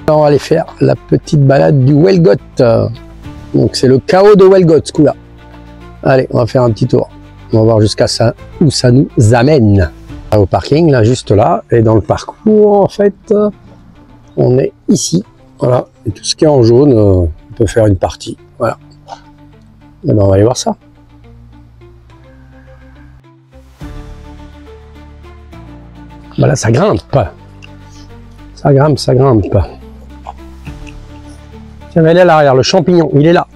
On va aller faire la petite balade du Wellgot. Donc c'est le chaos de Wellgot ce coup-là. Allez, on va faire un petit tour. On va voir jusqu'à ça où ça nous amène. Au parking, là, juste là. Et dans le parcours, en fait, on est ici. Voilà. Et tout ce qui est en jaune, on peut faire une partie. Voilà. Et ben, on va aller voir ça. Voilà, ça grimpe. Ça grimpe, ça grimpe. Tiens, elle est à l'arrière, le champignon, il est là.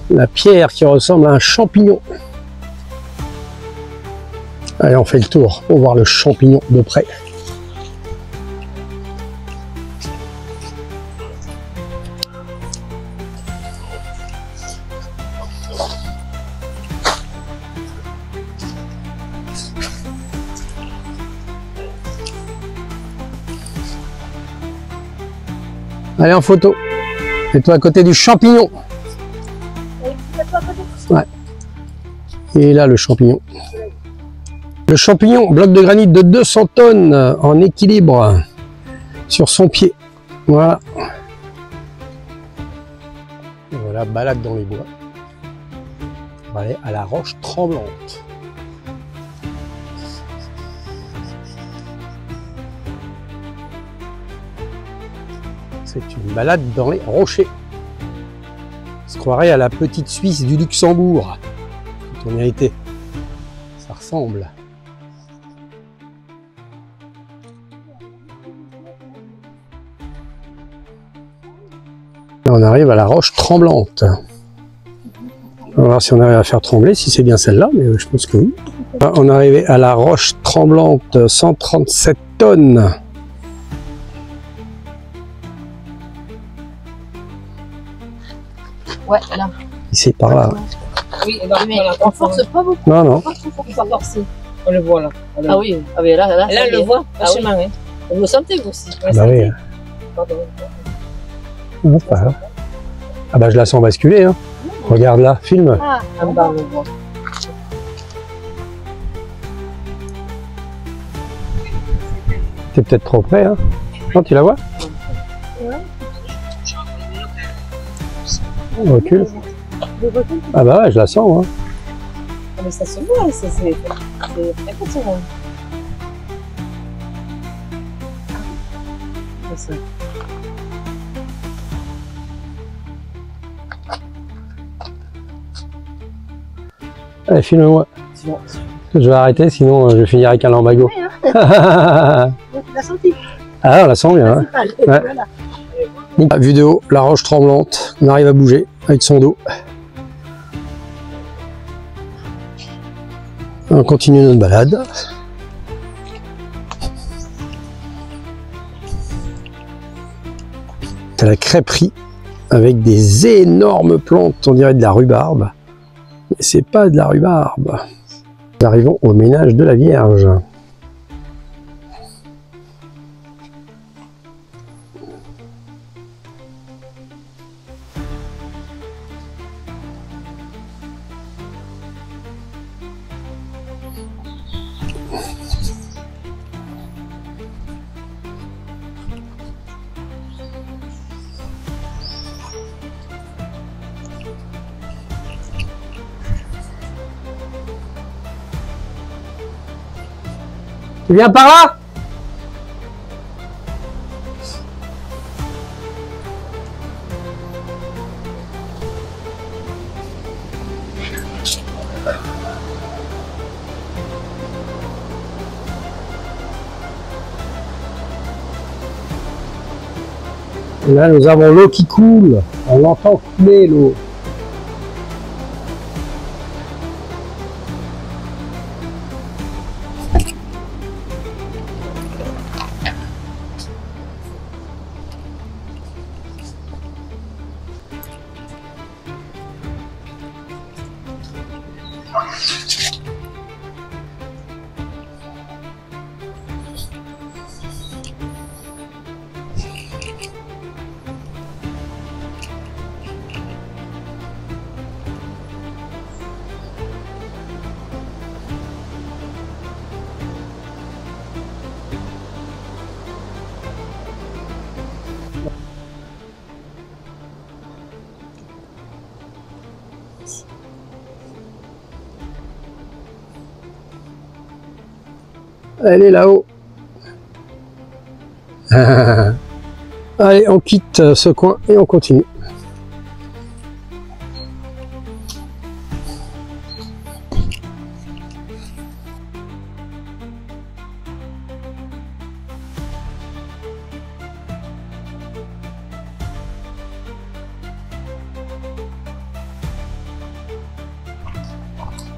La pierre qui ressemble à un champignon. Allez, on fait le tour pour voir le champignon de près. Allez, en photo. Mets-toi à côté du champignon. Ouais. Et là, le champignon. Le champignon, bloc de granit de 200 tonnes en équilibre sur son pied. Voilà. Et voilà, balade dans les bois. On va aller à la roche tremblante. C'est une balade dans les rochers. On se croirait à la petite Suisse du Luxembourg. Quand on y a été. Ça ressemble. Là, on arrive à la roche tremblante. On va voir si on arrive à faire trembler, si c'est bien celle-là, mais je pense que oui. Là, on est arrivé à la roche tremblante, 137 tonnes. Ouais, là. Ici, par là. Oui, mais on force pas beaucoup. Non, non. On le voit là. Ah oui, ah oui là, on le voit. Ah oui. Hein. Vous le sentez vous aussi. Ah bah oui. Pardon. Non, pas grave. Ah bah je la sens basculer. Hein. Regarde là, filme. Ah, en bas on le voit. T'es peut-être trop près. Hein. Non, tu la vois? Ouais. On recule. Ah bah ouais, je la sens. Hein. Ah mais ça se voit, c'est impressionnant. Allez, filme-moi. Je vais arrêter, sinon je vais finir avec un lambago. Oui, hein. Tu l'as senti? Ah, on la sent bien. Hein. Ouais. Voilà. Vue de haut, la roche tremblante. On arrive à bouger avec son dos. On continue notre balade. C'est la crêperie avec des énormes plantes, on dirait de la rhubarbe. Mais c'est pas de la rhubarbe. Nous arrivons au ménage de la Vierge. Tu viens par là? Et là, nous avons l'eau qui coule. On entend couler l'eau. Elle est là-haut. Allez, on quitte ce coin et on continue.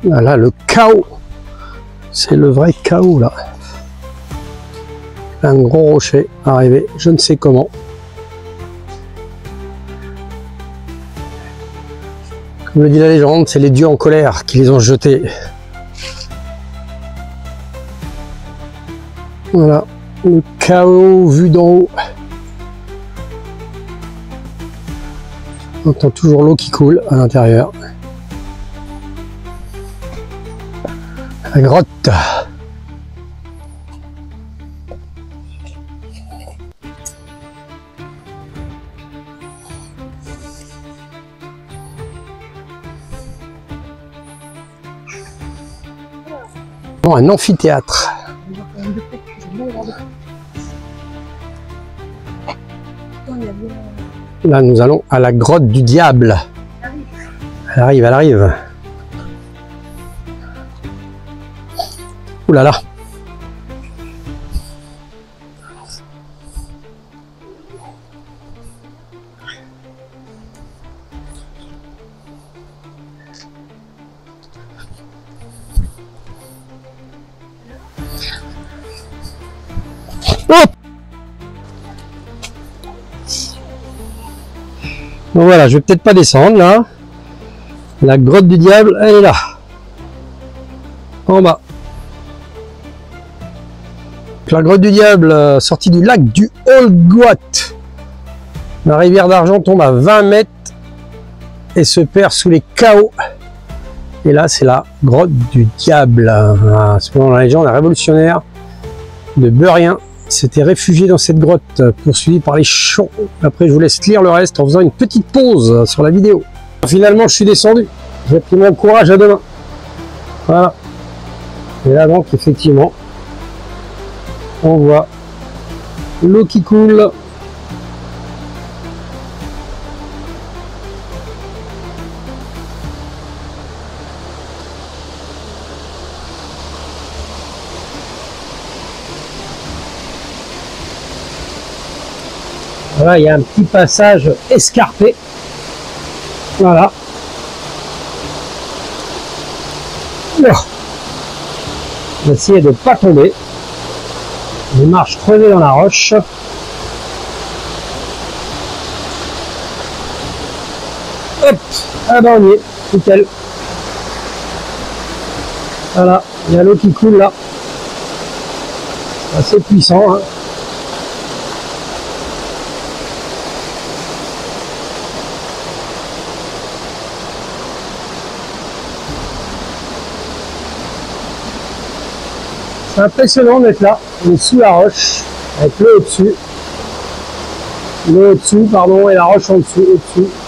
Voilà le chaos. C'est le vrai chaos là. Un gros rocher arrivé, je ne sais comment. Comme le dit la légende, c'est les dieux en colère qui les ont jetés. Voilà, le chaos vu d'en haut. On entend toujours l'eau qui coule à l'intérieur. La grotte. Bon, un amphithéâtre. Là, nous allons à la grotte du diable. Elle arrive, elle arrive. Ouh là là. Hop. Bon voilà, je vais peut-être pas descendre là. La grotte du diable, elle est là. En bas. La grotte du diable, sortie du lac du Olgoat. La rivière d'argent tombe à 20 mètres et se perd sous les chaos. Et là, c'est la grotte du diable. Selon la légende, un révolutionnaire de Beurien s'était réfugié dans cette grotte, poursuivi par les chants. Après, je vous laisse lire le reste en faisant une petite pause sur la vidéo. Finalement, je suis descendu. J'ai pris mon courage à deux mains. Voilà. Et là, donc, effectivement, on voit l'eau qui coule. Voilà, il y a un petit passage escarpé. Voilà. On va essayer de ne pas tomber. Des marches creusées dans la roche. Hop, ah ben on y est, nickel. Voilà, il y a l'eau qui coule là. Assez puissant, hein. C'est impressionnant d'être là, on est sous la roche, avec l'eau au-dessus. L'eau au-dessus, pardon, et la roche en dessous,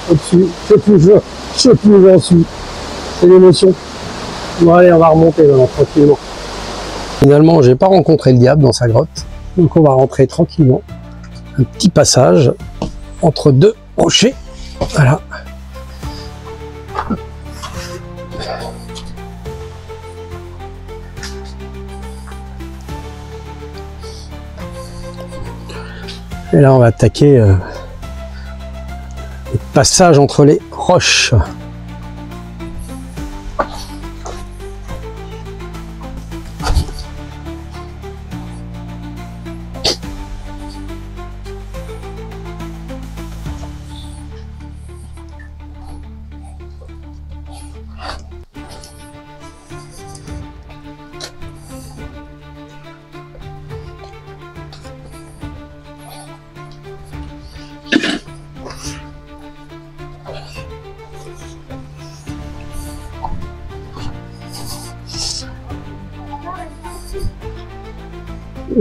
au-dessus. Je sais plus où j'en suis. C'est l'émotion. Bon allez, on va remonter maintenant, tranquillement. Finalement, j'ai pas rencontré le diable dans sa grotte, donc on va rentrer tranquillement. Un petit passage entre deux rochers. Voilà. Et là, on va attaquer le passage entre les roches.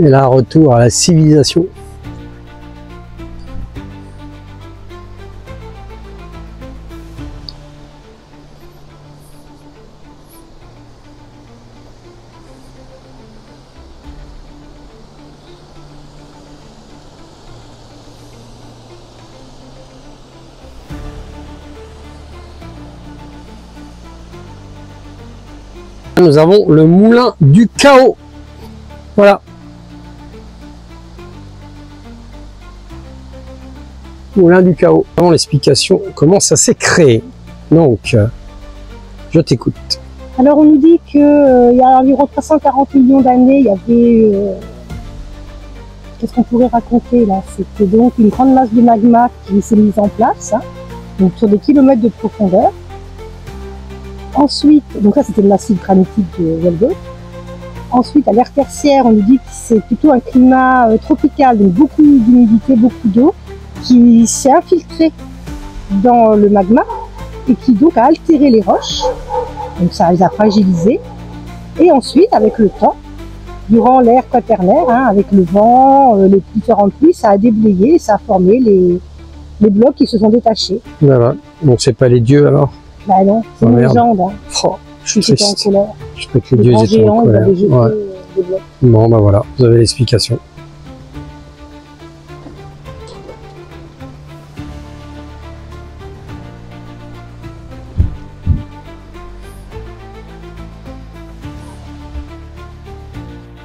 Et là, retour à la civilisation. Nous avons le moulin du chaos. Voilà. Moulin du chaos. Avant l'explication, comment ça s'est créé. Donc, je t'écoute. Alors on nous dit qu'il y a environ 340 millions d'années, il y avait... Qu'est-ce qu'on pourrait raconter là? C'était donc une grande masse de magma qui s'est mise en place, hein, donc sur des kilomètres de profondeur. Ensuite, donc ça c'était le massif granitique de Wellgoat. Ensuite, à l'ère tertiaire, on nous dit que c'est plutôt un climat tropical, donc beaucoup d'humidité, beaucoup d'eau, qui s'est infiltré dans le magma et qui donc a altéré les roches. Donc ça les a fragilisées. Et ensuite, avec le temps, durant l'ère quaternaire, hein, avec le vent, les différentes pluies, ça a déblayé, ça a formé les blocs qui se sont détachés. Voilà. Donc c'est pas les dieux alors? Bah non, c'est une légende. Hein. Oh, je suis triste. En colère. Je crois que les dieux étaient en colère. Ouais. Des blocs. Bon bah voilà, vous avez l'explication.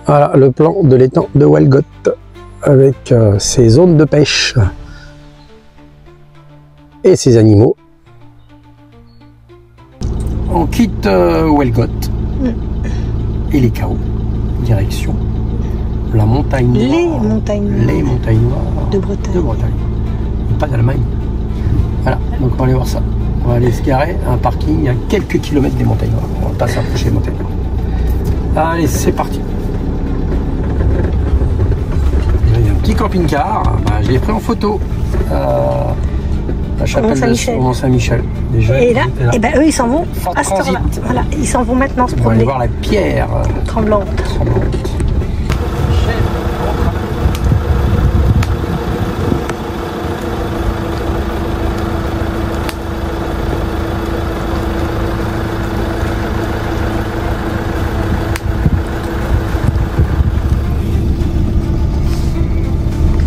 Voilà le plan de l'étang de Wellgoat avec ses zones de pêche et ses animaux. On quitte Wellgoat et les chaos, direction la montagne noire. Les montagnes noires de Bretagne. Pas d'Allemagne. Voilà, donc on va aller voir ça. On va aller se garer à un parking à quelques kilomètres des montagnes noires. On va pas s'approcher des montagnes noires. Allez, c'est parti. Il y a un petit camping-car, je l'ai pris en photo. La chapelle de Mont-Saint-Michel. Et là, et ben, eux ils s'en vont à cette heure-là. Voilà, ils s'en vont maintenant se promener. On va aller voir la pierre tremblante.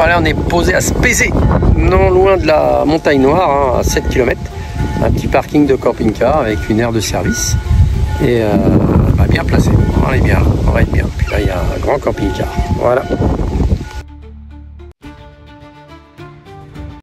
Là, on est posé à Spézé, non loin de la montagne noire, hein, à 7 km. Un petit parking de camping-car avec une aire de service. Et bien placé. On est bien, on va être bien. Puis là, il y a un grand camping-car. Voilà.